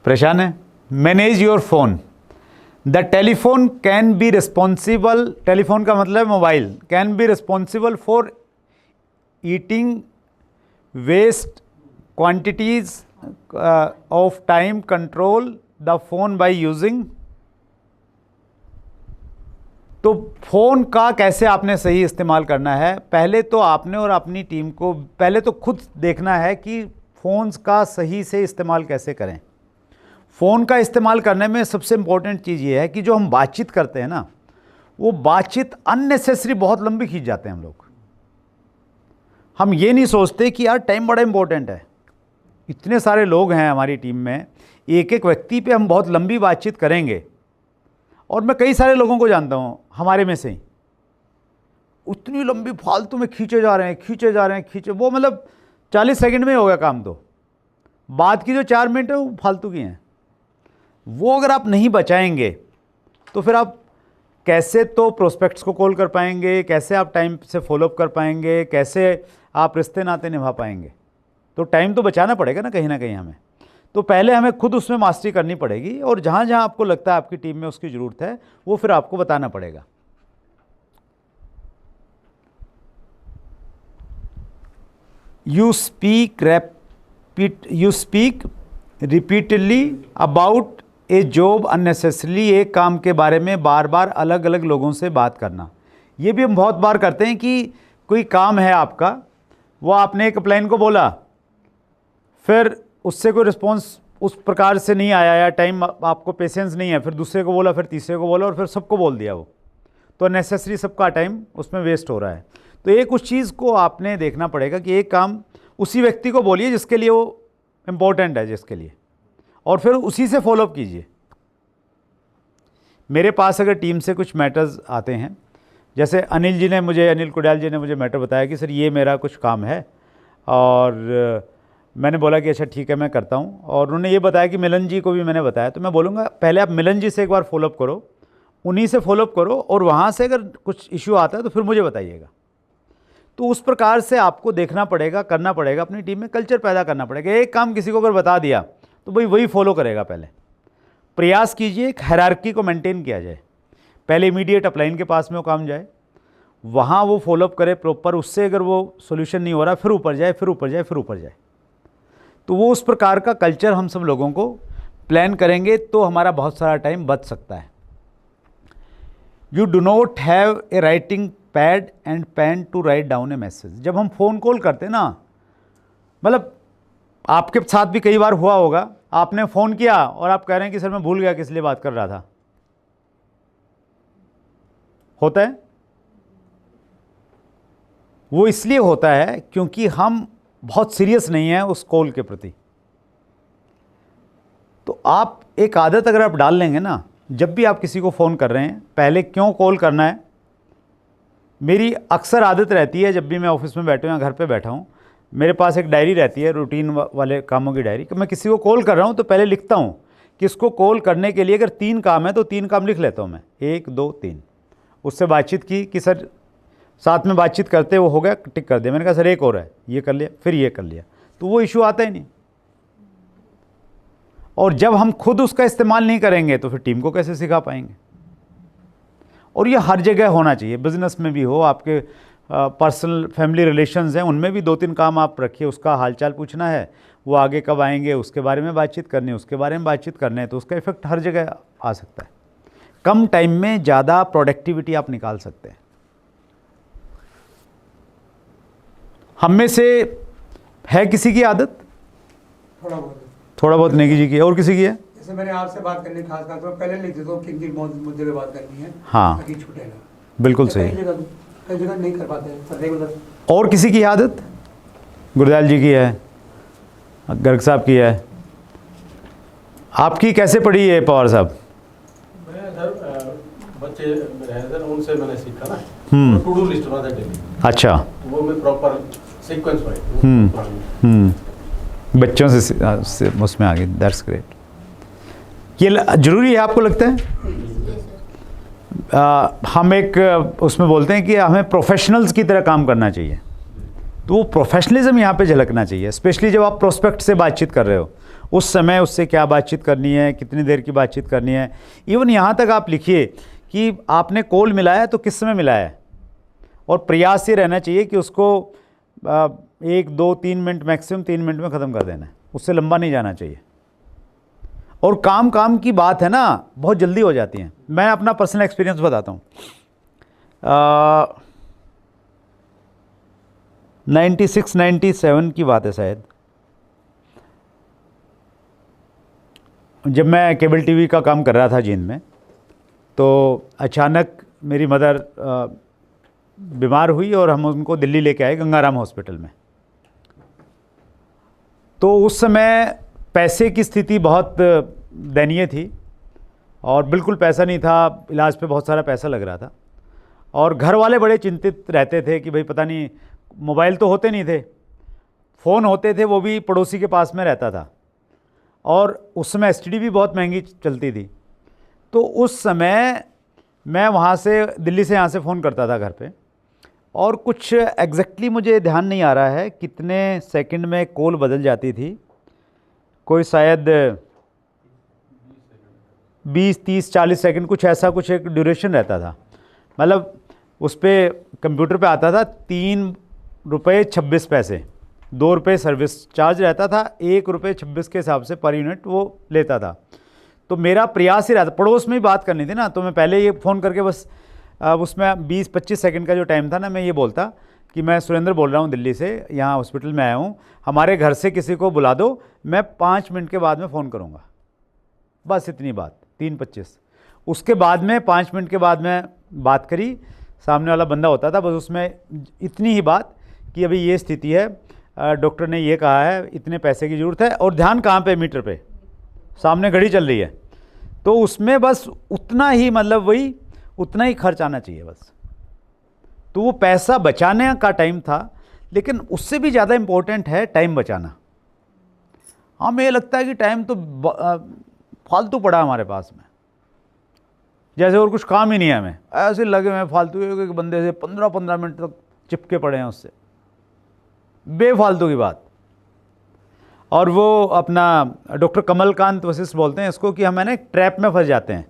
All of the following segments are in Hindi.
परेशान है? Manage your phone. The telephone can be responsible, telephone का मतलब mobile, can be responsible for eating waste quantities of time, control the phone by using. तो फ़ोन का कैसे आपने सही इस्तेमाल करना है, पहले तो आपने और अपनी टीम को पहले तो खुद देखना है कि फ़ोन्स का सही से इस्तेमाल कैसे करें। फ़ोन का इस्तेमाल करने में सबसे इम्पोर्टेंट चीज़ ये है कि जो हम बातचीत करते हैं ना, वो बातचीत अननेसेसरी बहुत लंबी खींच जाते हैं हम लोग। हम ये नहीं सोचते कि यार टाइम बड़ा इम्पोर्टेंट है, इतने सारे लोग हैं हमारी टीम में, एक एक व्यक्ति पे हम बहुत लंबी बातचीत करेंगे। और मैं कई सारे लोगों को जानता हूँ हमारे में से ही, उतनी लंबी फालतू में खींचे जा रहे हैं, वो मतलब 40 सेकंड में ही हो गया काम। तो बाद की जो 4 मिनट है वो फालतू की हैं। वो अगर आप नहीं बचाएंगे तो फिर आप कैसे तो प्रोस्पेक्ट्स को कॉल कर पाएंगे, कैसे आप टाइम से फॉलोअप कर पाएंगे, कैसे आप रिश्ते नाते निभा पाएंगे। तो टाइम तो बचाना पड़ेगा ना कहीं हमें। तो पहले हमें खुद उसमें मास्टरी करनी पड़ेगी, और जहाँ जहाँ आपको लगता है आपकी टीम में उसकी ज़रूरत है वो फिर आपको बताना पड़ेगा। You speak repeatedly about A job unnecessarily, एक काम के बारे में बार बार अलग अलग लोगों से बात करना। ये भी हम बहुत बार करते हैं कि कोई काम है आपका, वो आपने एक अप्लाइन को बोला, फिर उससे कोई रिस्पॉन्स उस प्रकार से नहीं आया या टाइम आपको पेशेंस नहीं है, फिर दूसरे को बोला, फिर तीसरे को बोला, और फिर सबको बोल दिया। वो तो नेसेसरी सबका टाइम उसमें वेस्ट हो रहा है। तो एक उस चीज़ को आपने देखना पड़ेगा कि एक काम उसी व्यक्ति को बोलिए जिसके लिए वो इम्पोर्टेंट है, जिसके लिए, और फिर उसी से फॉलोअप कीजिए। मेरे पास अगर टीम से कुछ मैटर्स आते हैं, जैसे अनिल कुडियाल जी ने मुझे मैटर बताया कि सर ये मेरा कुछ काम है, और मैंने बोला कि अच्छा ठीक है मैं करता हूँ, और उन्होंने ये बताया कि मिलन जी को भी मैंने बताया। तो मैं बोलूँगा पहले आप मिलन जी से एक बार फॉलोअप करो, उन्हीं से फॉलोअप करो, और वहाँ से अगर कुछ इशू आता है तो फिर मुझे बताइएगा। तो उस प्रकार से आपको देखना पड़ेगा, करना पड़ेगा, अपनी टीम में कल्चर पैदा करना पड़ेगा। एक काम किसी को अगर बता दिया तो भाई वही फॉलो करेगा। पहले प्रयास कीजिए एक हायरार्की को मेंटेन किया जाए, पहले इमीडिएट अपलाइन के पास में वो काम जाए, वहाँ वो फॉलोअप करे प्रॉपर, उससे अगर वो सोल्यूशन नहीं हो रहा फिर ऊपर जाए, फिर ऊपर जाए, फिर ऊपर जाए। तो वो उस प्रकार का कल्चर हम सब लोगों को प्लान करेंगे तो हमारा बहुत सारा टाइम बच सकता है। You do not have a writing pad and pen to write down a message. जब हम फ़ोन कॉल करते हैं ना, मतलब आपके साथ भी कई बार हुआ होगा, आपने फ़ोन किया और आप कह रहे हैं कि सर मैं भूल गया किस लिए बात कर रहा था। होता है? वो इसलिए होता है क्योंकि हम बहुत सीरियस नहीं है उस कॉल के प्रति। तो आप एक आदत अगर आप डाल लेंगे ना, जब भी आप किसी को फ़ोन कर रहे हैं पहले क्यों कॉल करना है। मेरी अक्सर आदत रहती है, जब भी मैं ऑफिस में बैठा हूँ या घर पे बैठा हूँ, मेरे पास एक डायरी रहती है, रूटीन वाले कामों की डायरी, कि मैं किसी को कॉल कर रहा हूँ तो पहले लिखता हूँ कि इसको कॉल करने के लिए अगर 3 काम है तो 3 काम लिख लेता हूँ मैं, 1 2 3। उससे बातचीत की कि सर साथ में बातचीत करते वो हो गया, टिक कर दिया। मैंने कहा सर एक और है, ये कर लिया, फिर ये कर लिया, तो वो इशू आता ही नहीं। और जब हम खुद उसका इस्तेमाल नहीं करेंगे तो फिर टीम को कैसे सिखा पाएंगे। और ये हर जगह होना चाहिए, बिजनेस में भी हो, आपके पर्सनल फैमिली रिलेशंस हैं उनमें भी 2-3 काम आप रखिए। उसका हालचाल पूछना है, वो आगे कब आएंगे उसके बारे में बातचीत करनी है, उसके बारे में बातचीत करने है, तो उसका इफेक्ट हर जगह आ सकता है। कम टाइम में ज़्यादा प्रोडक्टिविटी आप निकाल सकते हैं। हम में से है किसी की आदत थोड़ा बहुत नेगी जी की है, और किसी की है? जैसे मैंने आपसे बात करनी खास बात तो पहले लिख देता हूँ किन किन मुद्दे पे बात करनी है, हाँ ताकि छूटे ना। बिल्कुल सही। कई जगह नहीं कर पाते हैं रेगुलर। और किसी की आदत? गुरदयाल जी की है, गर्ग साहब की है, आपकी कैसे पड़ी है पवार साहब? मैं सर बच्चे रहे सर, उनसे मैंने सीखा ना, टू डू लिस्ट बना था डेली। अच्छा, तो वो मैं प्रॉपर सीक्वेंस वाइज बच्चों से उसमें आ गए। That's great. ये जरूरी है आपको लगता है? हम एक उसमें बोलते हैं कि हमें प्रोफेशनल्स की तरह काम करना चाहिए, तो वो प्रोफेशनलिज्म यहाँ पे झलकना चाहिए। स्पेशली जब आप प्रोस्पेक्ट से बातचीत कर रहे हो, उस समय उससे क्या बातचीत करनी है, कितनी देर की बातचीत करनी है। इवन यहाँ तक आप लिखिए कि आपने कॉल मिलाया तो किस समय मिलाया है, और प्रयास ये रहना चाहिए कि उसको 1 2 3 मिनट, मैक्सिमम 3 मिनट में ख़त्म कर देना है, उससे लंबा नहीं जाना चाहिए। और काम की बात है ना, बहुत जल्दी हो जाती हैं। मैं अपना पर्सनल एक्सपीरियंस बताता हूँ। 96-97 की बात है शायद, जब मैं केबल टीवी का काम कर रहा था जींद में, तो अचानक मेरी मदर बीमार हुई और हम उनको दिल्ली लेके आए गंगाराम हॉस्पिटल में। तो उस समय पैसे की स्थिति बहुत दयनीय थी और बिल्कुल पैसा नहीं था, इलाज पे बहुत सारा पैसा लग रहा था। और घर वाले बड़े चिंतित रहते थे कि भाई पता नहीं, मोबाइल तो होते नहीं थे, फ़ोन होते थे, वो भी पड़ोसी के पास में रहता था, और उस समय एसटीडी भी बहुत महंगी चलती थी। तो उस समय मैं वहाँ से, दिल्ली से यहाँ से फ़ोन करता था घर पे, और कुछ एग्जैक्टली मुझे ध्यान नहीं आ रहा है कितने सेकंड में कॉल बदल जाती थी, कोई शायद 20 30 40 सेकंड, कुछ ऐसा कुछ एक ड्यूरेशन रहता था। मतलब उस पर कंप्यूटर पे आता था 3 रुपये 26 पैसे, 2 रुपये सर्विस चार्ज रहता था, 1 रुपये 26 के हिसाब से पर यूनिट वो लेता था। तो मेरा प्रयास ही रहता, पड़ोस में ही बात करनी थी ना, तो मैं पहले ये फ़ोन करके बस उसमें 20-25 सेकंड का जो टाइम था ना, मैं ये बोलता कि मैं सुरेंद्र बोल रहा हूँ दिल्ली से, यहाँ हॉस्पिटल में आया हूँ, हमारे घर से किसी को बुला दो, मैं 5 मिनट के बाद में फ़ोन करूँगा। बस इतनी बात, 3:25। उसके बाद में 5 मिनट के बाद में बात करी, सामने वाला बंदा होता था, बस उसमें इतनी ही बात कि अभी ये स्थिति है, डॉक्टर ने ये कहा है, इतने पैसे की ज़रूरत है, और ध्यान कहाँ पे, मीटर पे, सामने घड़ी चल रही है। तो उसमें बस उतना ही, मतलब वही उतना ही खर्च आना चाहिए बस। तो वो पैसा बचाने का टाइम था, लेकिन उससे भी ज़्यादा इम्पोर्टेंट है टाइम बचाना। हमें ये लगता है कि टाइम तो फालतू पड़ा हमारे पास में, जैसे और कुछ काम ही नहीं है हमें, ऐसे लगे हुए फालतू एक बंदे से 15-15 मिनट तक चिपके पड़े हैं उससे, बेफालतू की बात। और वो अपना डॉक्टर कमलकांत वशिष्ठ बोलते हैं इसको कि हम है ना एक ट्रैप में फंस जाते हैं।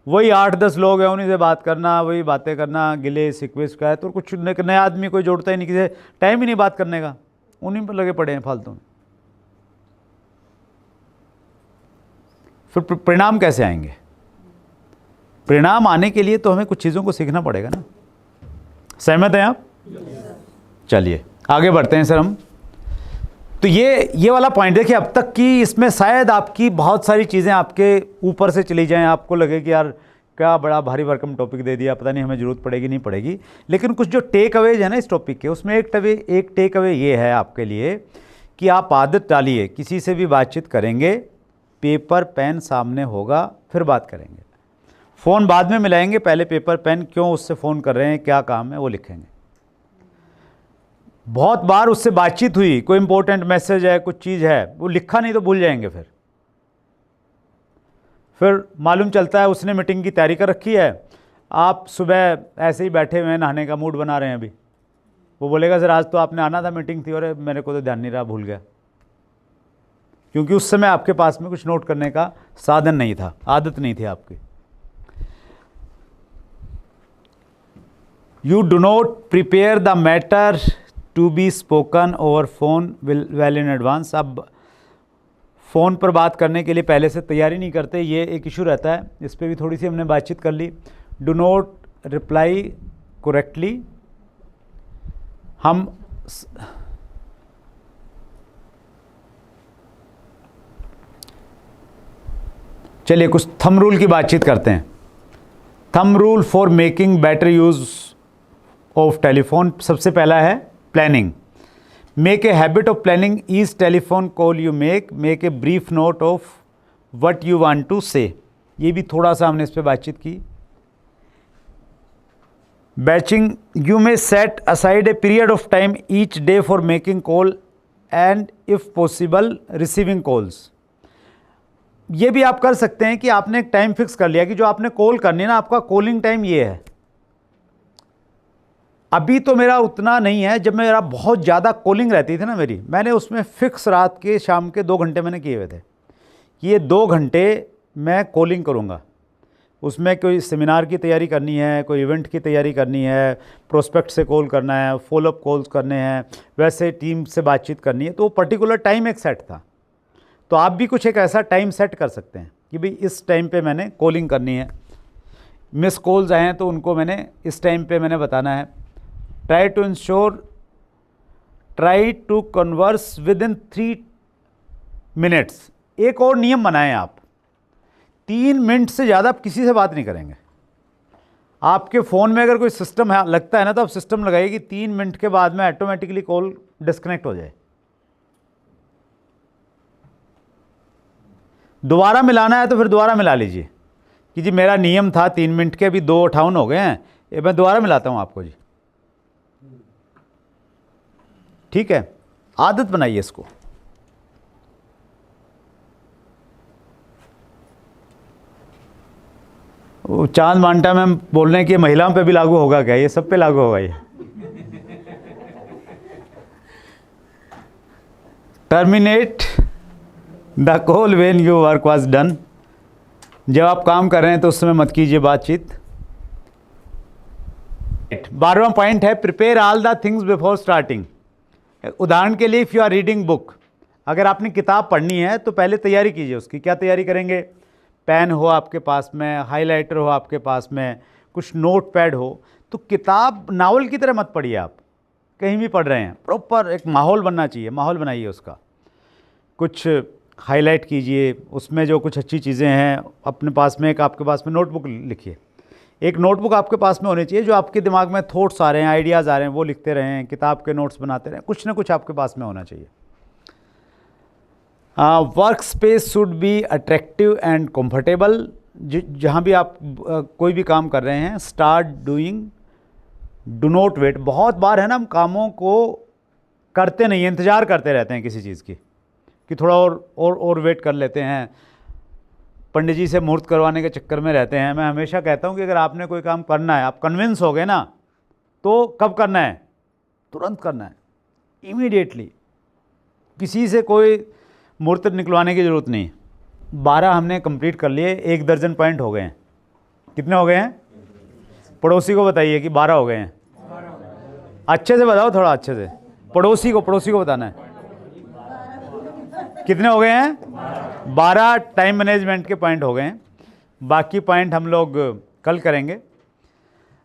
वही 8-10 लोग हैं, उन्हीं से बात करना, वही बातें करना, गिले शिकवे शिकायत, और कुछ नया आदमी कोई जोड़ता ही नहीं, किसी टाइम ही नहीं बात करने का, उन्हीं पर लगे पड़े हैं फालतू में। फिर परिणाम कैसे आएंगे? परिणाम आने के लिए तो हमें कुछ चीज़ों को सीखना पड़ेगा ना। सहमत हैं आप? चलिए आगे बढ़ते हैं सर हम। तो ये वाला पॉइंट देखिए, अब तक की इसमें शायद आपकी बहुत सारी चीज़ें आपके ऊपर से चली जाएं, आपको लगे कि यार क्या बड़ा भारी भरकम टॉपिक दे दिया, पता नहीं हमें ज़रूरत पड़ेगी नहीं पड़ेगी। लेकिन कुछ जो टेक अवेज है ना इस टॉपिक के, उसमें एक टेक अवे ये है आपके लिए कि आप आदत डालिए, किसी से भी बातचीत करेंगे, पेपर पेन सामने होगा, फिर बात करेंगे। फ़ोन बाद में मिलाएंगे, पहले पेपर पेन, क्यों उससे फ़ोन कर रहे हैं, क्या काम है, वो लिखेंगे। बहुत बार उससे बातचीत हुई, कोई इंपॉर्टेंट मैसेज है, कुछ चीज़ है, वो लिखा नहीं तो भूल जाएंगे। फिर मालूम चलता है उसने मीटिंग की तैयारी कर रखी है, आप सुबह ऐसे ही बैठे हुए हैं, नहाने का मूड बना रहे हैं अभी, वो बोलेगा सर आज तो आपने आना था, मीटिंग थी, और मेरे को तो ध्यान नहीं रहा, भूल गया। क्योंकि उस समय आपके पास में कुछ नोट करने का साधन नहीं था, आदत नहीं थी आपकी। You do not prepare the matter to be spoken over phone well in advance. अब फ़ोन पर बात करने के लिए पहले से तैयारी नहीं करते, ये एक इशू रहता है, इस पर भी थोड़ी सी हमने बातचीत कर ली। Do not reply correctly. हम चलिए कुछ थंब रूल की बातचीत करते हैं। Thumb rule for making better use of telephone. सबसे पहला है planning. Make a habit of planning each telephone call you make a brief note of what you want to say. ये भी थोड़ा सा हमने इस पर बातचीत की। Batching, you may set aside a period of time each day for making call and if possible receiving calls. ये भी आप कर सकते हैं कि आपने एक टाइम फिक्स कर लिया कि जो आपने कॉल करनी है ना, आपका कॉलिंग टाइम ये है, अभी तो मेरा उतना नहीं है, जब मेरा बहुत ज़्यादा कॉलिंग रहती थी ना मेरी, मैंने उसमें फ़िक्स रात के शाम के 2 घंटे मैंने किए हुए थे कि ये 2 घंटे मैं कॉलिंग करूँगा। उसमें कोई सेमिनार की तैयारी करनी है, कोई इवेंट की तैयारी करनी है, प्रोस्पेक्ट से कॉल करना है, फॉलोअप कॉल्स करने हैं, वैसे टीम से बातचीत करनी है, तो वो पर्टिकुलर टाइम एक सेट था। तो आप भी कुछ एक ऐसा टाइम सेट कर सकते हैं कि भाई इस टाइम पे मैंने कॉलिंग करनी है, मिस कॉल्स आए हैं तो उनको मैंने इस टाइम पे मैंने बताना है। Try to converse with in 3 minutes. एक और नियम बनाएं आप, 3 मिनट से ज़्यादा आप किसी से बात नहीं करेंगे। आपके फ़ोन में अगर कोई सिस्टम है लगता है ना, तो आप सिस्टम लगाइए कि 3 मिनट के बाद में ऑटोमेटिकली कॉल डिस्कनेक्ट हो जाए। दोबारा मिलाना है तो फिर दोबारा मिला लीजिए कि जी मेरा नियम था 3 मिनट के, अभी 2:58 हो गए हैं, ये मैं दोबारा मिलाता हूँ आपको जी। ठीक है, आदत बनाइए इसको। वो चांद मांटा में बोल रहे हैं कि महिलाओं पे भी लागू होगा क्या? ये सब पे लागू होगा ये। Terminate the call when your work was done. जब आप काम कर रहे हैं तो उस समय मत कीजिए बातचीत। 12वां पॉइंट है prepare all the things before starting. उदाहरण के लिए, if you are reading book, अगर आपने किताब पढ़नी है तो पहले तैयारी कीजिए उसकी। क्या तैयारी करेंगे? पेन हो आपके पास में, हाइलाइटर हो आपके पास में, कुछ नोट पैड हो। तो किताब नावल की तरह मत पढ़िए आप, कहीं भी पढ़ रहे हैं, प्रॉपर एक माहौल बनना चाहिए, माहौल बनाइए उसका। कुछ हाईलाइट कीजिए, उसमें जो कुछ अच्छी चीज़ें हैं अपने पास में, एक आपके पास में नोटबुक लिखिए। एक नोटबुक आपके पास में होनी चाहिए, जो आपके दिमाग में थॉट्स आ रहे हैं, आइडियाज़ आ रहे हैं, वो लिखते रहें, किताब के नोट्स बनाते रहें, कुछ ना कुछ आपके पास में होना चाहिए। Work space should be attractive and comfortable. जहाँ भी आप कोई भी काम कर रहे हैं, start doing, do not wait. बहुत बार है ना, हम कामों को करते नहीं, इंतज़ार करते रहते हैं किसी चीज़ की कि थोड़ा और वेट कर लेते हैं, पंडित जी से मुहूर्त करवाने के चक्कर में रहते हैं। मैं हमेशा कहता हूँ कि अगर आपने कोई काम करना है, आप कन्विंस हो गए ना, तो कब करना है? तुरंत करना है, इमीडिएटली। किसी से कोई मुहूर्त निकलवाने की ज़रूरत नहीं। 12 हमने कंप्लीट कर लिए, 1 दर्जन पॉइंट हो गए हैं। कितने हो गए हैं? पड़ोसी को बताइए कि 12 हो गए हैं। अच्छे से बताओ, थोड़ा अच्छे से। पड़ोसी को बताना है। कितने हो गए हैं? 12 टाइम मैनेजमेंट के पॉइंट हो गए हैं। बाकी पॉइंट हम लोग कल करेंगे।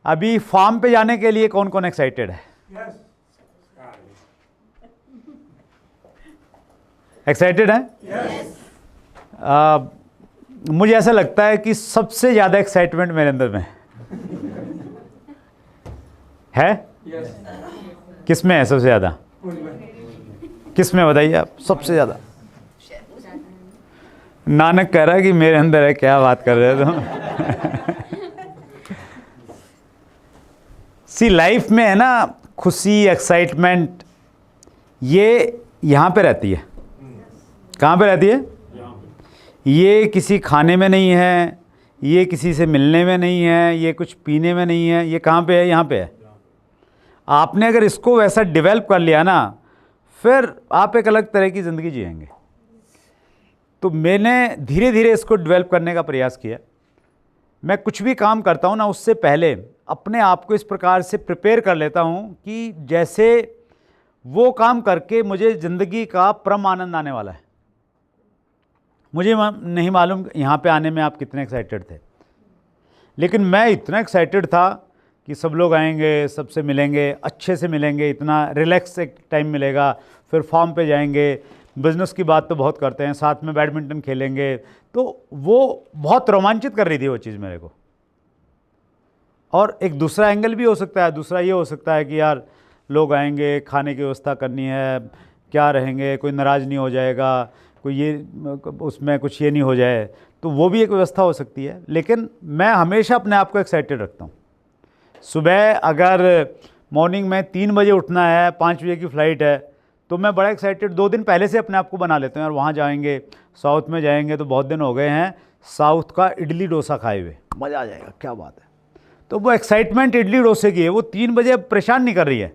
अभी फार्म पे जाने के लिए कौन कौन एक्साइटेड है? एक्साइटेड है? मुझे ऐसा लगता है कि सबसे ज़्यादा एक्साइटमेंट मेरे अंदर में है। किस में है सबसे ज़्यादा? किस में बताइए आप सबसे ज़्यादा? नानक कह रहा है कि मेरे अंदर है। क्या बात कर रहे हो तुम? सी लाइफ में है ना, खुशी, एक्साइटमेंट, ये यहाँ पे रहती है। कहाँ पे रहती है? ये किसी खाने में नहीं है, ये किसी से मिलने में नहीं है, ये कुछ पीने में नहीं है। ये कहाँ पे है? यहाँ पे है। आपने अगर इसको वैसा डेवलप कर लिया ना, फिर आप एक अलग तरह की ज़िंदगी जिएंगे। तो मैंने धीरे धीरे इसको डेवलप करने का प्रयास किया। मैं कुछ भी काम करता हूँ ना, उससे पहले अपने आप को इस प्रकार से प्रिपेयर कर लेता हूँ कि जैसे वो काम करके मुझे ज़िंदगी का परम आनंद आने वाला है। मुझे नहीं मालूम यहाँ पे आने में आप कितने एक्साइटेड थे, लेकिन मैं इतना एक्साइटेड था कि सब लोग आएंगे, सबसे मिलेंगे, अच्छे से मिलेंगे, इतना रिलैक्स एक टाइम मिलेगा, फिर फॉर्म पे जाएंगे, बिज़नेस की बात तो बहुत करते हैं, साथ में बैडमिंटन खेलेंगे। तो वो बहुत रोमांचित कर रही थी वो चीज़ मेरे को। और एक दूसरा एंगल भी हो सकता है, दूसरा ये हो सकता है कि यार लोग आएंगे, खाने की व्यवस्था करनी है, क्या रहेंगे, कोई नाराज़ नहीं हो जाएगा, कोई ये उसमें कुछ ये नहीं हो जाए, तो वो भी एक व्यवस्था हो सकती है। लेकिन मैं हमेशा अपने आप को एक्साइटेड रखता हूँ। सुबह अगर मॉर्निंग में 3 बजे उठना है, 5 बजे की फ़्लाइट है, तो मैं बड़ा एक्साइटेड 2 दिन पहले से अपने आप को बना लेता हूँ। यार वहाँ जाएंगे, साउथ में जाएंगे, तो बहुत दिन हो गए हैं साउथ का इडली डोसा खाए हुए, मज़ा आ जाएगा, क्या बात है। तो वो एक्साइटमेंट इडली डोसे की है, वो 3 बजे अब परेशान नहीं कर रही है,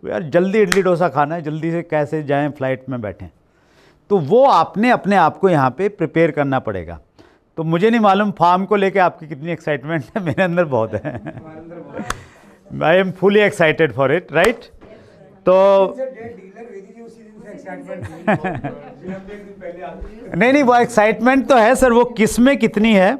वो यार जल्दी इडली डोसा खाना है, जल्दी से कैसे जाएं फ्लाइट में बैठें। तो वो आपने अपने आप को यहाँ पे प्रिपेयर करना पड़ेगा। तो मुझे नहीं मालूम फार्म को लेके आपकी कितनी एक्साइटमेंट है, मेरे अंदर बहुत है। I am fully excited for it, right. तो नहीं नहीं, वो एक्साइटमेंट तो है सर, वो किस में कितनी है